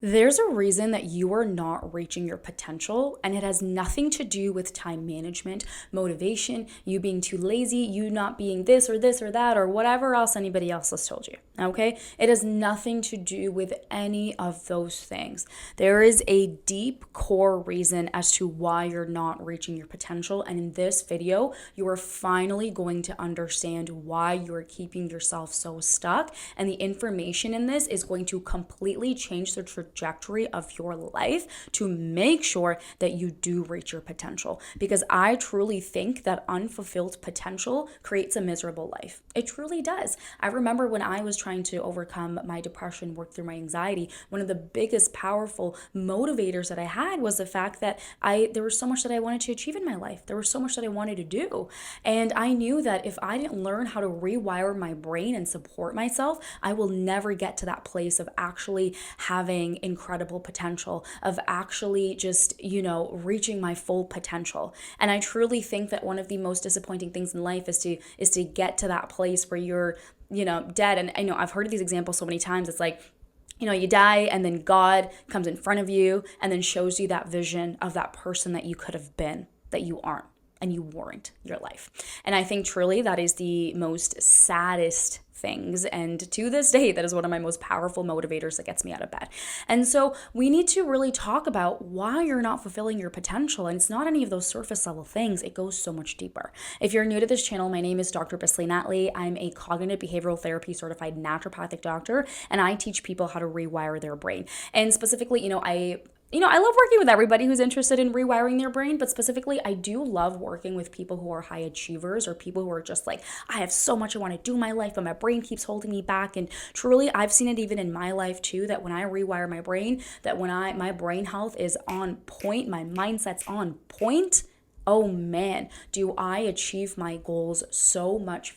There's a reason that you are not reaching your potential, and it has nothing to do with time management, motivation, you being too lazy, you not being this or that, or whatever else anybody else has told you. Okay? It has nothing to do with any of those things. There is a deep core reason as to why you're not reaching your potential, and in this video, you are finally going to understand why you are keeping yourself so stuck, and the information in this is going to completely change the trajectory of your life to make sure that you do reach your potential. Because I truly think that unfulfilled potential creates a miserable life. It truly does. I remember when I was trying to overcome my depression, work through my anxiety, one of the biggest powerful motivators that I had was the fact that there was so much that I wanted to achieve in my life. There was so much that I wanted to do. And I knew that if I didn't learn how to rewire my brain and support myself, I will never get to that place of actually having incredible potential, of actually just, reaching my full potential. And I truly think that one of the most disappointing things in life is to get to that place where you're, dead. And I know I've heard of these examples so many times. It's like, you die and then God comes in front of you and then shows you that vision of that person that you could have been, that you aren't and you weren't your life. And I think truly that is the most saddest things. And to this day, that is one of my most powerful motivators that gets me out of bed. And so we need to really talk about why you're not fulfilling your potential. And it's not any of those surface level things. It goes so much deeper. If you're new to this channel, my name is Dr. Bisley Natley. I'm a cognitive behavioral therapy certified naturopathic doctor, and I teach people how to rewire their brain. And specifically, I love working with everybody who's interested in rewiring their brain, but specifically, I do love working with people who are high achievers or people who are just like, I have so much I want to do in my life, but my brain keeps holding me back. And truly, I've seen it even in my life too, that when I rewire my brain, that when my brain health is on point, my mindset's on point, oh man, do I achieve my goals so much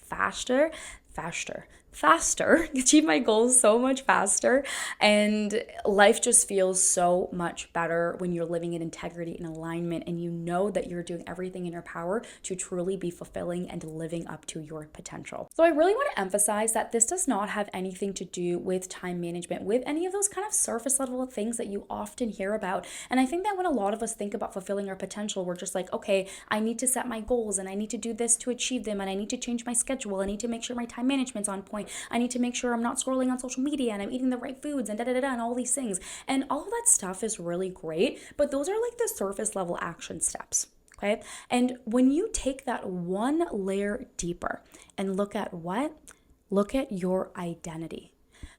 achieve my goals so much faster, and life just feels so much better when you're living in integrity and alignment, and you know that you're doing everything in your power to truly be fulfilling and living up to your potential. So I really want to emphasize that this does not have anything to do with time management, with any of those kind of surface level things that you often hear about. And I think that when a lot of us think about fulfilling our potential, we're just like, okay, I need to set my goals and I need to do this to achieve them, and I need to change my schedule. I need to make sure my time management's on point. I need to make sure I'm not scrolling on social media and I'm eating the right foods and and all these things. And all that stuff is really great, but those are like the surface level action steps. Okay. And when you take that one layer deeper and look at your identity.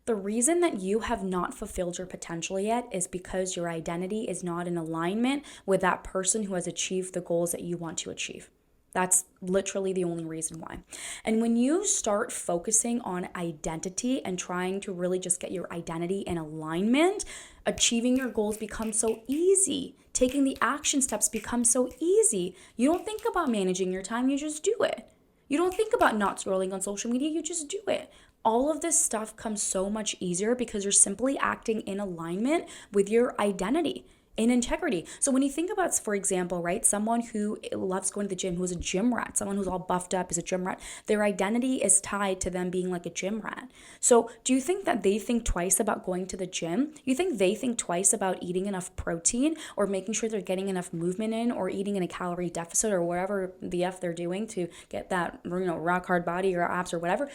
The reason that you have not fulfilled your potential yet is because your identity is not in alignment with that person who has achieved the goals that you want to achieve. That's literally the only reason why. And when you start focusing on identity and trying to really just get your identity in alignment, achieving your goals becomes so easy. Taking the action steps becomes so easy. You don't think about managing your time, you just do it. You don't think about not scrolling on social media, you just do it. All of this stuff comes so much easier because you're simply acting in alignment with your identity, in integrity. So when you think about, for example, right, someone who loves going to the gym, who's a gym rat, someone who's all buffed up is a gym rat, their identity is tied to them being like a gym rat. So do you think that they think twice about going to the gym? You think they think twice about eating enough protein or making sure they're getting enough movement in or eating in a calorie deficit or whatever the F they're doing to get that, rock hard body or abs or whatever?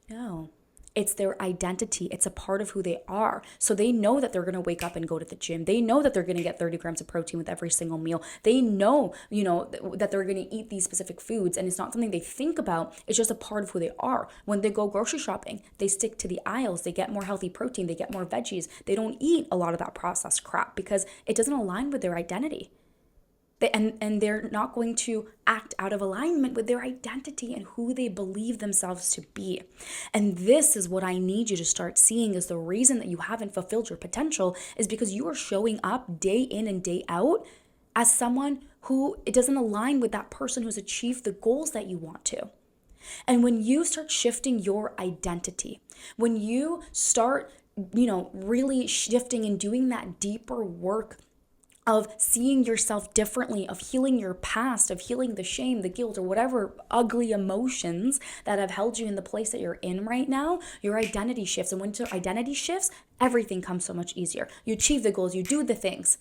No. It's their identity. It's a part of who they are. So they know that they're going to wake up and go to the gym. They know that they're going to get 30 grams of protein with every single meal. They know, that they're going to eat these specific foods, and it's not something they think about. It's just a part of who they are. When they go grocery shopping, they stick to the aisles. They get more healthy protein. They get more veggies. They don't eat a lot of that processed crap because it doesn't align with their identity. And they're not going to act out of alignment with their identity and who they believe themselves to be. And this is what I need you to start seeing is the reason that you haven't fulfilled your potential is because you are showing up day in and day out as someone who it doesn't align with that person who's achieved the goals that you want to. And when you start shifting your identity, when you start, really shifting and doing that deeper work of seeing yourself differently, of healing your past, of healing the shame, the guilt, or whatever ugly emotions that have held you in the place that you're in right now, your identity shifts. And when your identity shifts, everything comes so much easier. You achieve the goals, you do the things,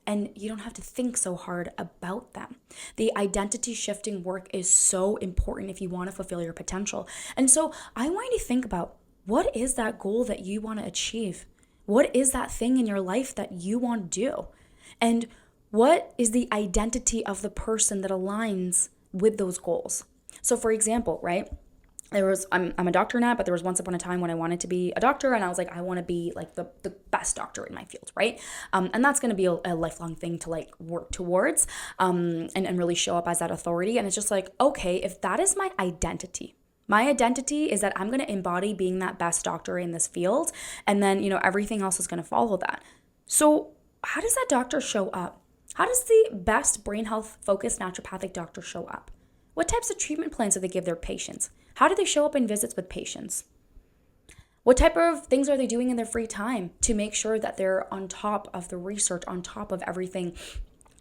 and you don't have to think so hard about them. The identity shifting work is so important if you want to fulfill your potential. And so I want you to think about, what is that goal that you want to achieve? What is that thing in your life that you want to do? And what is the identity of the person that aligns with those goals? So for example, right? I'm a doctor now, but there was once upon a time when I wanted to be a doctor, and I was like, I want to be like the best doctor in my field, right? And that's going to be a lifelong thing to like work towards, and really show up as that authority. And it's just like, okay, if that is my identity is that I'm going to embody being that best doctor in this field, and then, everything else is going to follow that. So how does that doctor show up? How does the best brain health focused naturopathic doctor show up? What types of treatment plans do they give their patients? How do they show up in visits with patients? What type of things are they doing in their free time to make sure that they're on top of the research, on top of everything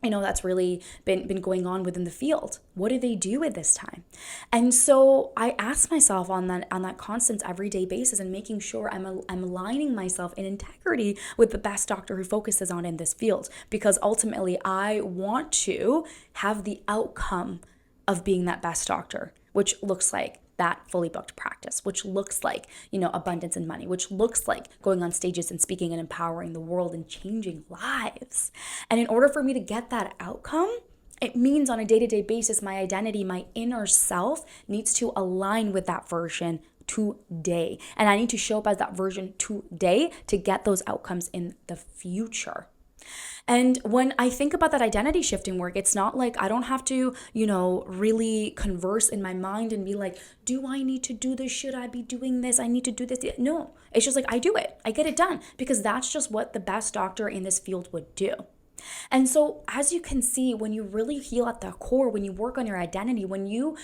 that's really been going on within the field? What do they do at this time? And so I ask myself on that constant everyday basis, and making sure I'm aligning myself in integrity with the best doctor who focuses on in this field, because ultimately I want to have the outcome of being that best doctor, which looks like that fully booked practice, which looks like, abundance and money, which looks like going on stages and speaking and empowering the world and changing lives. And in order for me to get that outcome, it means on a day-to-day basis, my identity, my inner self needs to align with that version today. And I need to show up as that version today to get those outcomes in the future. And when I think about that identity shifting work, it's not like I don't have to, really converse in my mind and be like, do I need to do this? Should I be doing this? I need to do this. No, it's just like I do it. I get it done, because that's just what the best doctor in this field would do. And so as you can see, when you really heal at the core, when you work on your identity, when you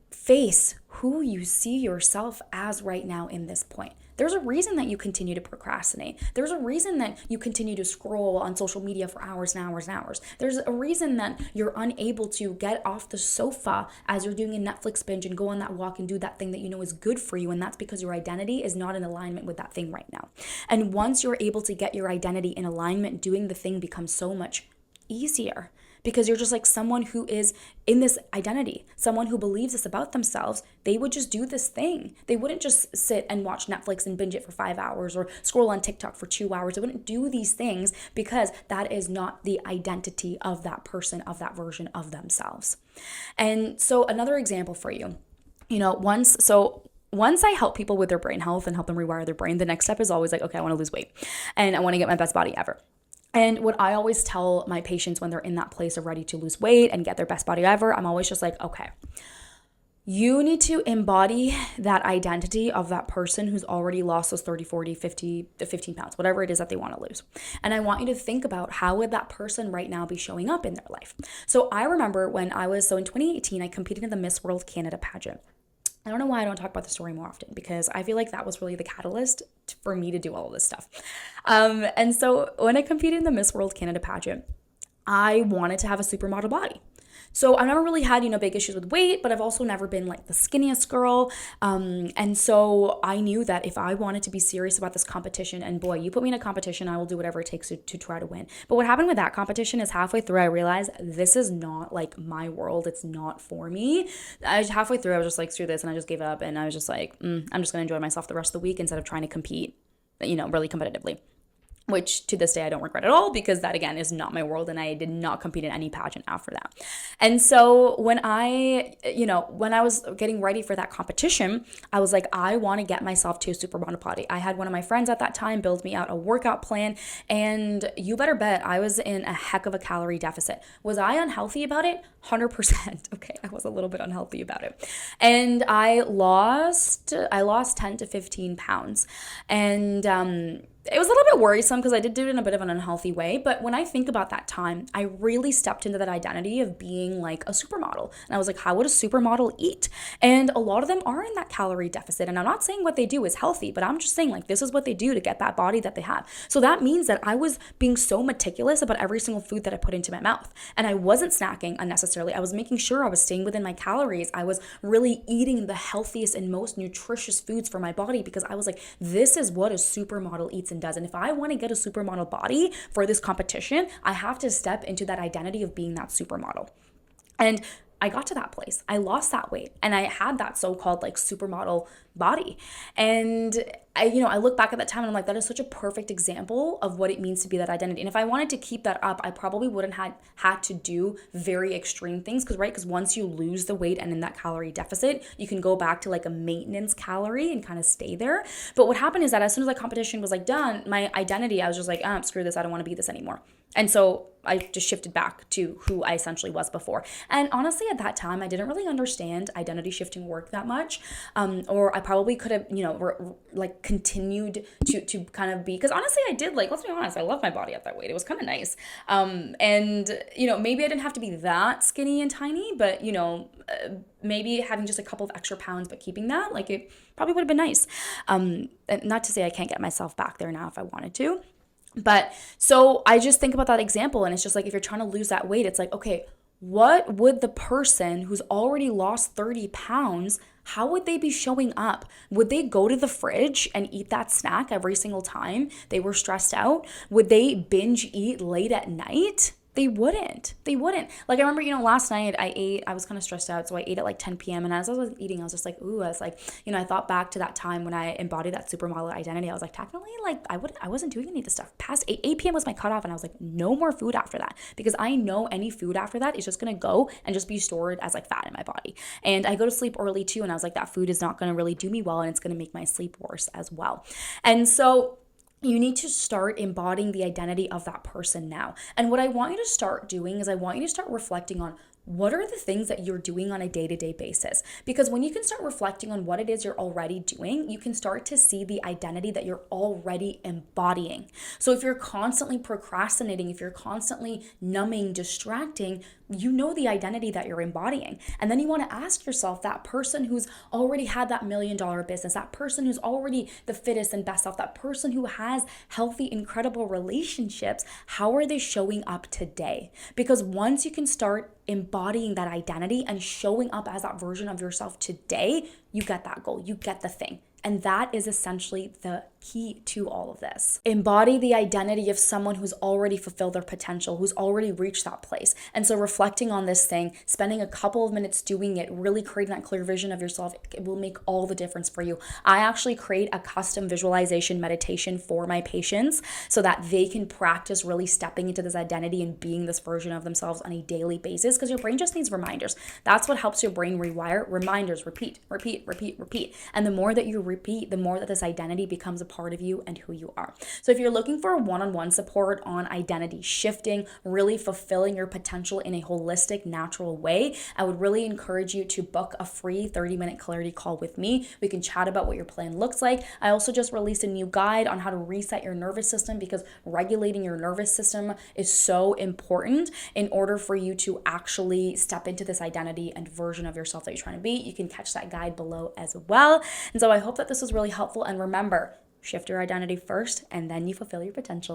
face who you see yourself as right now in this point, there's a reason that you continue to procrastinate. There's a reason that you continue to scroll on social media for hours and hours and hours. There's a reason that you're unable to get off the sofa as you're doing a Netflix binge and go on that walk and do that thing that you know is good for you. And that's because your identity is not in alignment with that thing right now. And once you're able to get your identity in alignment, doing the thing becomes so much easier, because you're just like someone who is in this identity, someone who believes this about themselves. They would just do this thing. They wouldn't just sit and watch Netflix and binge it for 5 hours or scroll on TikTok for 2 hours. They wouldn't do these things, because that is not the identity of that person, of that version of themselves. And so another example for you, once I help people with their brain health and help them rewire their brain, the next step is always like, okay, I want to lose weight and I want to get my best body ever. And what I always tell my patients when they're in that place of ready to lose weight and get their best body ever, I'm always just like, okay, you need to embody that identity of that person who's already lost those 30, 40, 50, 15 pounds, whatever it is that they want to lose. And I want you to think about, how would that person right now be showing up in their life? So I remember in 2018, I competed in the Miss World Canada pageant. I don't know why I don't talk about the story more often, because I feel like that was really the catalyst for me to do all of this stuff. And so when I competed in the Miss World Canada pageant, I wanted to have a supermodel body. So I've never really had, big issues with weight, but I've also never been like the skinniest girl. And so I knew that if I wanted to be serious about this competition, and boy, you put me in a competition, I will do whatever it takes to try to win. But what happened with that competition is halfway through, I realized this is not like my world. It's not for me. Halfway through, I was just like, screw this. And I just gave up. And I was just like, I'm just going to enjoy myself the rest of the week instead of trying to compete, really competitively. Which to this day I don't regret at all, because that again is not my world, and I did not compete in any pageant after that. And so when I was getting ready for that competition, I was like, I want to get myself to a supermodel body. I had one of my friends at that time build me out a workout plan, and you better bet I was in a heck of a calorie deficit. Was I unhealthy about it? 100%. Okay, I was a little bit unhealthy about it. And I lost 10 to 15 pounds. And it was a little bit worrisome because I did do it in a bit of an unhealthy way. But when I think about that time, I really stepped into that identity of being like a supermodel. And I was like, how would a supermodel eat? And a lot of them are in that calorie deficit. And I'm not saying what they do is healthy, but I'm just saying like this is what they do to get that body that they have. So that means that I was being so meticulous about every single food that I put into my mouth. And I wasn't snacking unnecessarily. I was making sure I was staying within my calories. I was really eating the healthiest and most nutritious foods for my body because I was like, this is what a supermodel eats and does. And if I want to get a supermodel body for this competition, I have to step into that identity of being that supermodel. And I got to that place. I lost that weight and I had that so-called like supermodel body. And I look back at that time and I'm like, that is such a perfect example of what it means to be that identity. And if I wanted to keep that up, I probably wouldn't have had to do very extreme things because once you lose the weight and in that calorie deficit, you can go back to like a maintenance calorie and kind of stay there. But what happened is that as soon as that competition was like done, my identity, I was just like, screw this. I don't want to be this anymore. And so I just shifted back to who I essentially was before. And honestly, at that time, I didn't really understand identity shifting work that much. Or I probably could have, continued to kind of be, because honestly, I did let's be honest, I love my body at that weight. It was kind of nice. Maybe I didn't have to be that skinny and tiny, but, maybe having just a couple of extra pounds, but keeping that, it probably would have been nice. And not to say I can't get myself back there now if I wanted to. But so I just think about that example and it's just like, if you're trying to lose that weight, it's like, okay, what would the person who's already lost 30 pounds, how would they be showing up? Would they go to the fridge and eat that snack every single time they were stressed out? Would they binge eat late at night? They wouldn't. Like I remember, last night I was kind of stressed out. So I ate at like 10 p.m. And as I was eating, I was just like, I thought back to that time when I embodied that supermodel identity. I was like, technically, I wasn't doing any of this stuff. Past 8 p.m. was my cutoff. And I was like, no more food after that. Because I know any food after that is just going to go and just be stored as like fat in my body. And I go to sleep early too. And I was like, that food is not going to really do me well. And it's going to make my sleep worse as well. And so you need to start embodying the identity of that person now. And what I want you to start doing is I want you to start reflecting on what are the things that you're doing on a day-to-day basis? Because when you can start reflecting on what it is you're already doing, you can start to see the identity that you're already embodying. So if you're constantly procrastinating, if you're constantly numbing, distracting, you know the identity that you're embodying. And then you want to ask yourself, that person who's already had that $1 million business, that person who's already the fittest and best self, that person who has healthy, incredible relationships, how are they showing up today? Because once you can start embodying that identity and showing up as that version of yourself today, you get that goal, you get the thing. And that is essentially the key to all of this. Embody the identity of someone who's already fulfilled their potential, who's already reached that place. And so reflecting on this thing, spending a couple of minutes doing it, really creating that clear vision of yourself, it will make all the difference for you. I actually create a custom visualization meditation for my patients so that they can practice really stepping into this identity and being this version of themselves on a daily basis, because your brain just needs reminders. That's what helps your brain rewire. Reminders, repeat. And the more that you repeat, the more that this identity becomes a part of you and who you are. So if you're looking for one-on-one support on identity shifting, really fulfilling your potential in a holistic, natural way, I would really encourage you to book a free 30-minute clarity call with me. We can chat about what your plan looks like. I also just released a new guide on how to reset your nervous system, because regulating your nervous system is so important in order for you to actually step into this identity and version of yourself that you're trying to be. You can catch that guide below as well. And so I hope that this was really helpful. And remember, shift your identity first, and then you fulfill your potential.